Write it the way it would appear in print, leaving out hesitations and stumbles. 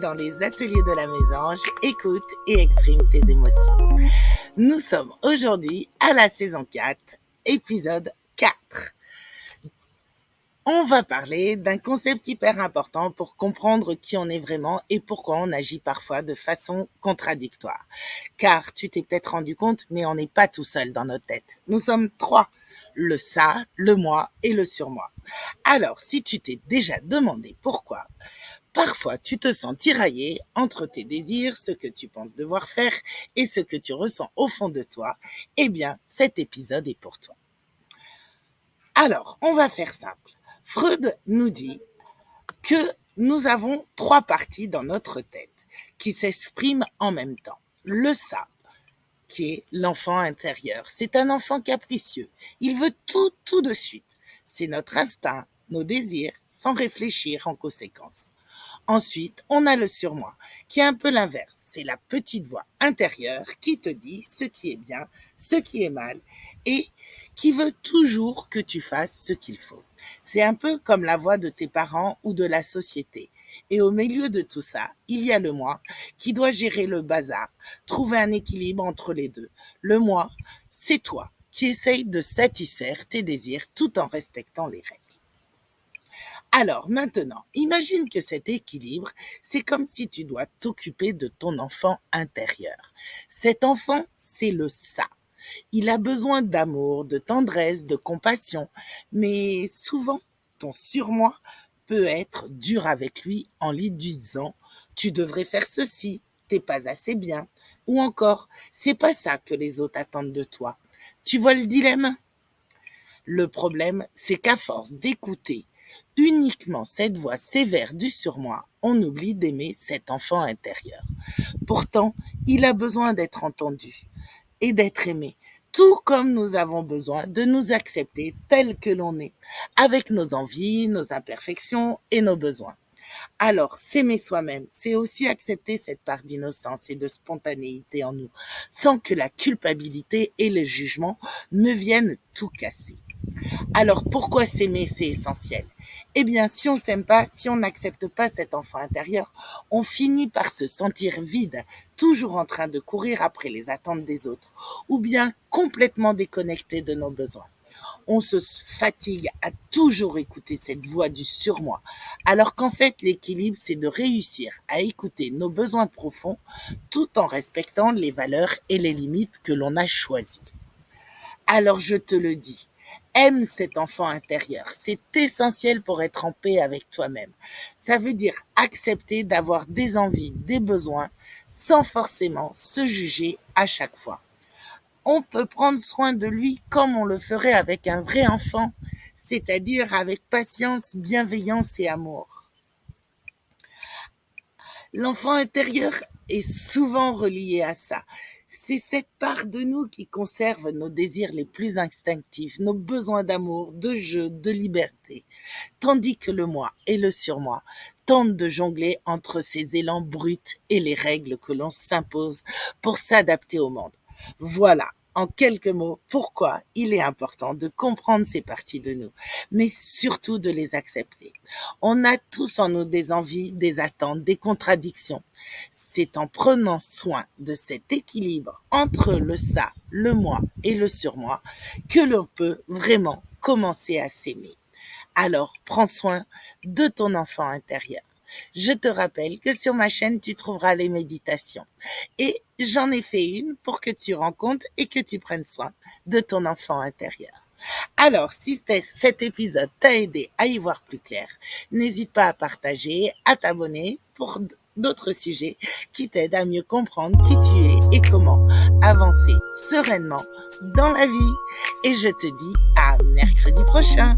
dans les ateliers de la Mésange, écoute et exprime tes émotions. Nous sommes aujourd'hui à la saison 4, épisode 4. On va parler d'un concept hyper important pour comprendre qui on est vraiment et pourquoi on agit parfois de façon contradictoire. Car tu t'es peut-être rendu compte, mais on n'est pas tout seul dans notre tête. Nous sommes 3, le ça, le moi et le surmoi. Alors, si tu t'es déjà demandé pourquoi, parfois tu te sens tiraillé entre tes désirs, ce que tu penses devoir faire et ce que tu ressens au fond de toi, eh bien, cet épisode est pour toi. Alors, on va faire simple. Freud nous dit que nous avons 3 parties dans notre tête qui s'expriment en même temps. Le ça, qui est l'enfant intérieur. C'est un enfant capricieux. Il veut tout de suite. C'est notre instinct, nos désirs, sans réfléchir en conséquence. Ensuite, on a le surmoi, qui est un peu l'inverse. C'est la petite voix intérieure qui te dit ce qui est bien, ce qui est mal, et qui veut toujours que tu fasses ce qu'il faut. C'est un peu comme la voix de tes parents ou de la société. Et au milieu de tout ça, il y a le moi qui doit gérer le bazar, trouver un équilibre entre les deux. Le moi, c'est toi qui essaye de satisfaire tes désirs tout en respectant les règles. Alors maintenant, imagine que cet équilibre, c'est comme si tu dois t'occuper de ton enfant intérieur. Cet enfant, c'est le ça. Il a besoin d'amour, de tendresse, de compassion, mais souvent, ton surmoi peut être dur avec lui en lui disant « tu devrais faire ceci, t'es pas assez bien » ou encore « c'est pas ça que les autres attendent de toi ». Tu vois le dilemme ? Le problème, c'est qu'à force d'écouter uniquement cette voix sévère du surmoi, on oublie d'aimer cet enfant intérieur. Pourtant, il a besoin d'être entendu et d'être aimé, tout comme nous avons besoin de nous accepter tel que l'on est, avec nos envies, nos imperfections et nos besoins. Alors, s'aimer soi-même, c'est aussi accepter cette part d'innocence et de spontanéité en nous, sans que la culpabilité et le jugement ne viennent tout casser. Alors, pourquoi s'aimer, c'est essentiel ? Eh bien, si on s'aime pas, si on n'accepte pas cet enfant intérieur, on finit par se sentir vide, toujours en train de courir après les attentes des autres, ou bien complètement déconnecté de nos besoins. On se fatigue à toujours écouter cette voix du surmoi, alors qu'en fait, l'équilibre, c'est de réussir à écouter nos besoins profonds, tout en respectant les valeurs et les limites que l'on a choisies. Alors, je te le dis, aime cet enfant intérieur. C'est essentiel pour être en paix avec toi-même. Ça veut dire accepter d'avoir des envies, des besoins, sans forcément se juger à chaque fois. On peut prendre soin de lui comme on le ferait avec un vrai enfant, c'est-à-dire avec patience, bienveillance et amour. L'enfant intérieur est souvent relié à ça. C'est cette part de nous qui conserve nos désirs les plus instinctifs, nos besoins d'amour, de jeu, de liberté. Tandis que le moi et le surmoi tentent de jongler entre ces élans bruts et les règles que l'on s'impose pour s'adapter au monde. Voilà, en quelques mots, pourquoi il est important de comprendre ces parties de nous, mais surtout de les accepter. On a tous en nous des envies, des attentes, des contradictions. C'est en prenant soin de cet équilibre entre le ça, le moi et le surmoi que l'on peut vraiment commencer à s'aimer. Alors, prends soin de ton enfant intérieur. Je te rappelle que sur ma chaîne, tu trouveras les méditations. Et j'en ai fait une pour que tu rencontres et que tu prennes soin de ton enfant intérieur. Alors, si cet épisode t'a aidé à y voir plus clair, n'hésite pas à partager, à t'abonner pour d'autres sujets qui t'aident à mieux comprendre qui tu es et comment avancer sereinement dans la vie. Et je te dis à mercredi prochain.